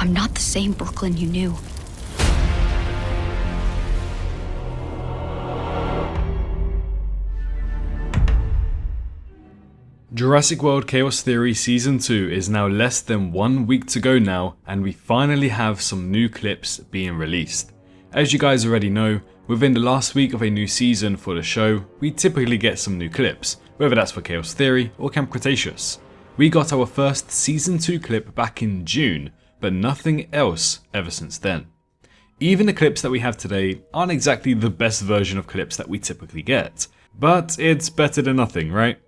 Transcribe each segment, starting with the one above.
I'm not the same Brooklyn you knew. Jurassic World Chaos Theory Season 2 is now less than 1 week to go now, and we finally have some new clips being released. As you guys already know, within the last week of a new season for the show, we typically get some new clips, whether that's for Chaos Theory or Camp Cretaceous. We got our first Season 2 clip back in June, but nothing else ever since then. Even the clips that we have today aren't exactly the best version of clips that we typically get, but it's better than nothing, right?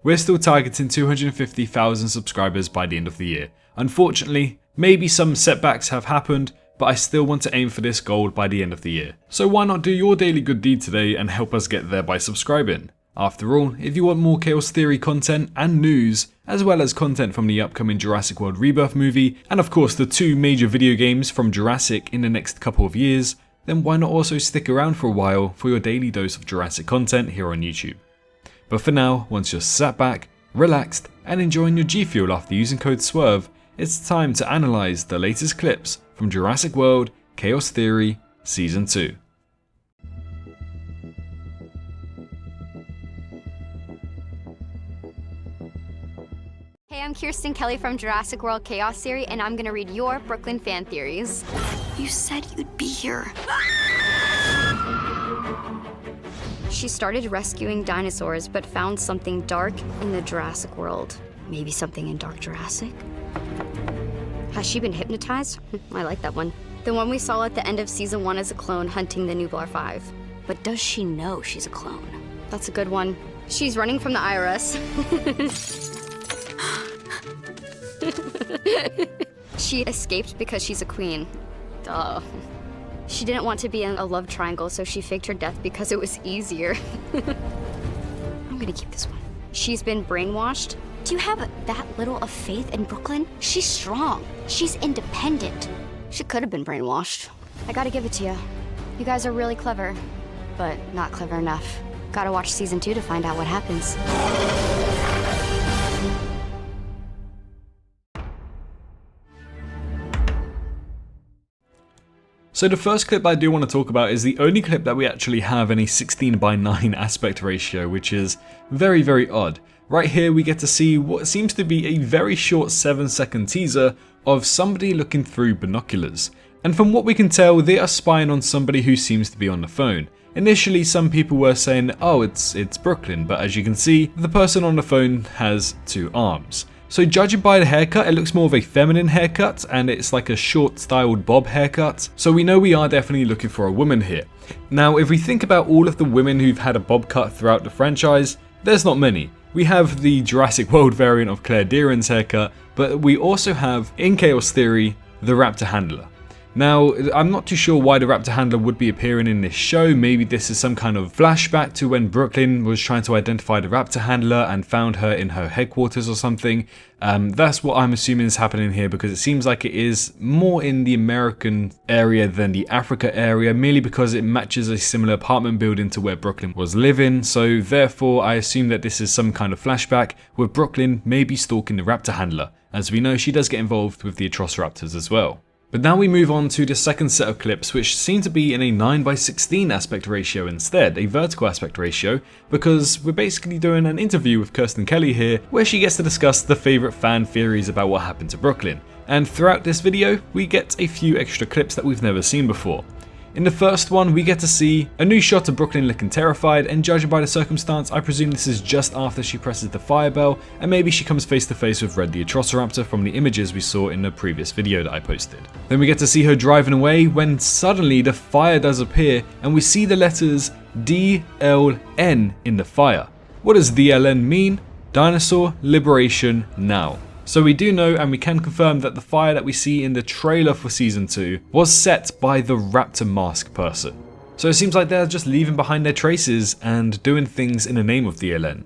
We're still targeting 250,000 subscribers by the end of the year. Unfortunately, maybe some setbacks have happened, but I still want to aim for this goal by the end of the year. So why not do your daily good deed today and help us get there by subscribing? After all, if you want more Chaos Theory content and news, as well as content from the upcoming Jurassic World Rebirth movie, and of course the 2 major video games from Jurassic in the next couple of years, then why not also stick around for a while for your daily dose of Jurassic content here on YouTube. But for now, once you're sat back, relaxed, and enjoying your G Fuel after using code SWERVE, it's time to analyse the latest clips from Jurassic World Chaos Theory Season 2. Hey, I'm Kirsten Kelly from Jurassic World Chaos Theory, and I'm gonna read your Brooklyn fan theories. You said you'd be here. She started rescuing dinosaurs, but found something dark in the Jurassic world. Maybe something in Dark Jurassic? Has she been hypnotized? I like that one. The one we saw at the end of Season 1 as a clone hunting the Nublar 5. But does she know she's a clone? That's a good one. She's running from the IRS. She escaped because she's a queen. Duh. She didn't want to be in a love triangle, so she faked her death because it was easier. I'm gonna keep this one. She's been brainwashed. Do you have that little of faith in Brooklyn? She's strong. She's independent. She could have been brainwashed. I gotta give it to you. You guys are really clever, but not clever enough. Gotta watch Season 2 to find out what happens. So the first clip I do want to talk about is the only clip that we actually have in a 16:9 aspect ratio, which is very, very odd. Right here we get to see what seems to be a very short 7-second teaser of somebody looking through binoculars. And from what we can tell, they are spying on somebody who seems to be on the phone. Initially some people were saying, oh it's Brooklyn, but as you can see, the person on the phone has 2 arms. So judging by the haircut, it looks more of a feminine haircut, and it's like a short styled bob haircut. So we know we are definitely looking for a woman here. Now if we think about all of the women who've had a bob cut throughout the franchise, there's not many. We have the Jurassic World variant of Claire Dearon's haircut, but we also have, in Chaos Theory, the Raptor Handler. Now, I'm not too sure why the Raptor Handler would be appearing in this show. Maybe this is some kind of flashback to when Brooklyn was trying to identify the Raptor Handler and found her in her headquarters or something. That's what I'm assuming is happening here, because it seems like it is more in the American area than the Africa area, merely because it matches a similar apartment building to where Brooklyn was living. So therefore, I assume that this is some kind of flashback with Brooklyn maybe stalking the Raptor Handler. As we know, she does get involved with the ATROCIRAPTORs as well. But now we move on to the second set of clips, which seem to be in a 9:16 aspect ratio instead, a vertical aspect ratio, because we're basically doing an interview with Kirsten Kelly here, where she gets to discuss the favourite fan theories about what happened to Brooklyn. And throughout this video, we get a few extra clips that we've never seen before. In the first one, we get to see a new shot of Brooklyn looking terrified, and judging by the circumstance, I presume this is just after she presses the fire bell, and maybe she comes face to face with Red the ATROCIRAPTOR from the images we saw in the previous video that I posted. Then we get to see her driving away when suddenly the fire does appear, and we see the letters DLN in the fire. What does DLN mean? Dinosaur Liberation Now. So we do know, and we can confirm, that the fire that we see in the trailer for Season 2 was set by the Raptor Mask person. So it seems like they're just leaving behind their traces and doing things in the name of DLN.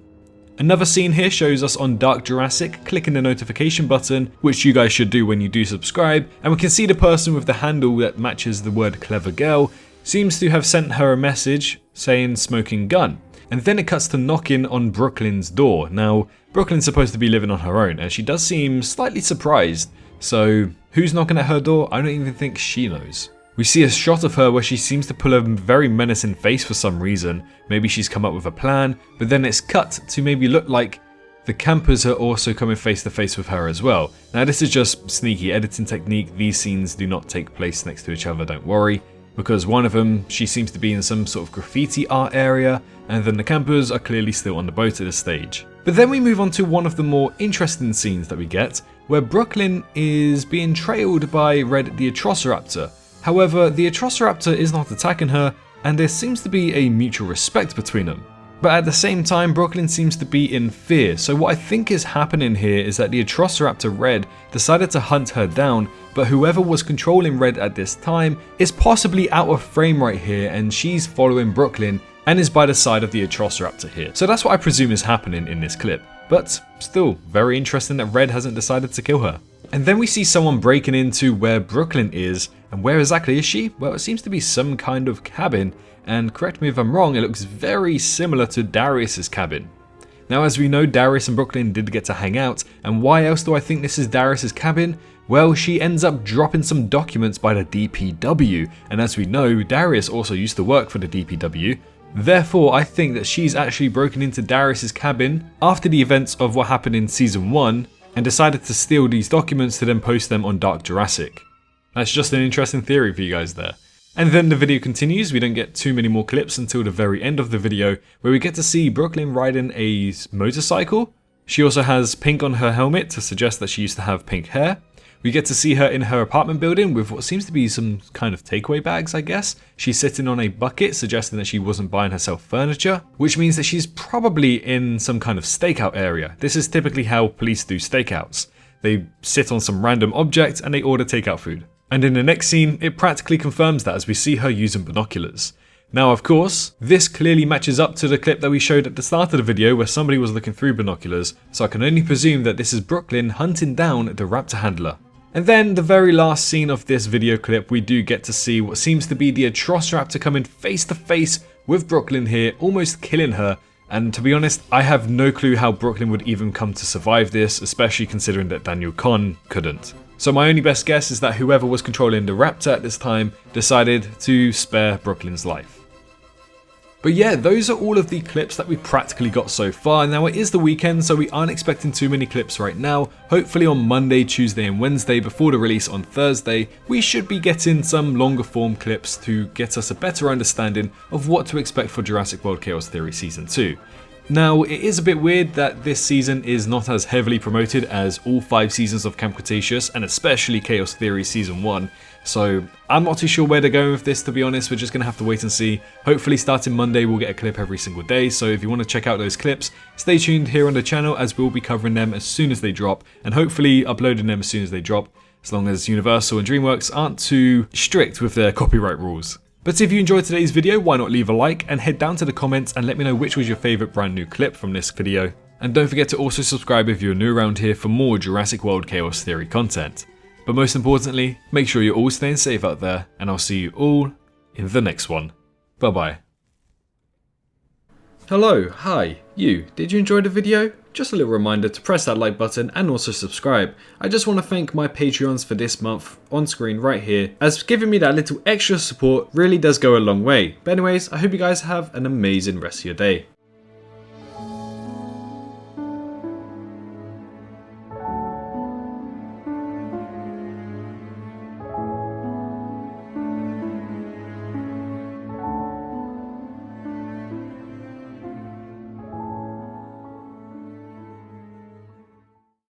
Another scene here shows us on Dark Jurassic clicking the notification button, which you guys should do when you do subscribe, and we can see the person with the handle that matches the word clever girl seems to have sent her a message saying smoking gun. And then it cuts to knocking on Brooklyn's door. Now, Brooklyn's supposed to be living on her own, and she does seem slightly surprised. So Who's knocking at her door? I don't even think she knows. We see a shot of her where she seems to pull a very menacing face for some reason. Maybe she's come up with a plan, but then it's cut to maybe look like the campers are also coming face to face with her as well. Now this is just sneaky editing technique. These scenes do not take place next to each other, don't worry. Because one of them, she seems to be in some sort of graffiti art area, and then the campers are clearly still on the boat at this stage. But then we move on to one of the more interesting scenes that we get, where Brooklyn is being trailed by Red the ATROCIRAPTOR. However, the ATROCIRAPTOR is not attacking her, and there seems to be a mutual respect between them. But at the same time, Brooklyn seems to be in fear, so what I think is happening here is that the ATROCIRAPTOR Red decided to hunt her down, but whoever was controlling Red at this time is possibly out of frame right here, and she's following Brooklyn and is by the side of the ATROCIRAPTOR here. So that's what I presume is happening in this clip. But still, very interesting that Red hasn't decided to kill her. And then we see someone breaking into where Brooklyn is, and where exactly is she? Well, it seems to be some kind of cabin, and correct me if I'm wrong, it looks very similar to Darius's cabin. Now as we know, Darius and Brooklyn did get to hang out, and why else do I think this is Darius's cabin? Well, she ends up dropping some documents by the DPW, and as we know, Darius also used to work for the DPW. Therefore, I think that she's actually broken into Darius's cabin after the events of what happened in Season 1, and decided to steal these documents to then post them on Dark Jurassic. That's just an interesting theory for you guys there. And then the video continues. We don't get too many more clips until the very end of the video, where we get to see Brooklyn riding a motorcycle. She also has pink on her helmet to suggest that she used to have pink hair. We get to see her in her apartment building with what seems to be some kind of takeaway bags, I guess. She's sitting on a bucket, suggesting that she wasn't buying herself furniture, which means that she's probably in some kind of stakeout area. This is typically how police do stakeouts. They sit on some random object and they order takeout food. And in the next scene, it practically confirms that as we see her using binoculars. Now, of course, this clearly matches up to the clip that we showed at the start of the video where somebody was looking through binoculars, so I can only presume that this is Brooklyn hunting down the raptor handler. And then the very last scene of this video clip, we do get to see what seems to be the ATROCIRAPTOR coming face to face with Brooklyn here, almost killing her. And to be honest, I have no clue how Brooklyn would even come to survive this, especially considering that Daniel Kahn couldn't. So my only best guess is that whoever was controlling the raptor at this time decided to spare Brooklyn's life. But yeah, those are all of the clips that we practically got so far. Now it is the weekend, so we aren't expecting too many clips right now. Hopefully on Monday, Tuesday and Wednesday before the release on Thursday, we should be getting some longer form clips to get us a better understanding of what to expect for Jurassic World Chaos Theory Season 2. Now, it is a bit weird that this season is not as heavily promoted as all 5 seasons of Camp Cretaceous, and especially Chaos Theory Season 1, so I'm not too sure where they're going with this, to be honest. We're just going to have to wait and see. Hopefully starting Monday we'll get a clip every single day, so if you want to check out those clips, stay tuned here on the channel as we'll be covering them as soon as they drop, and hopefully uploading them as soon as they drop, as long as Universal and DreamWorks aren't too strict with their copyright rules. But if you enjoyed today's video, why not leave a like and head down to the comments and let me know which was your favourite brand new clip from this video. And don't forget to also subscribe if you're new around here for more Jurassic World Chaos Theory content. But most importantly, make sure you're all staying safe out there, and I'll see you all in the next one. Bye bye. Hello, hi, you. Did you enjoy the video? Just a little reminder to press that like button and also subscribe. I just want to thank my Patreons for this month on screen right here, as giving me that little extra support really does go a long way. But anyways, I hope you guys have an amazing rest of your day.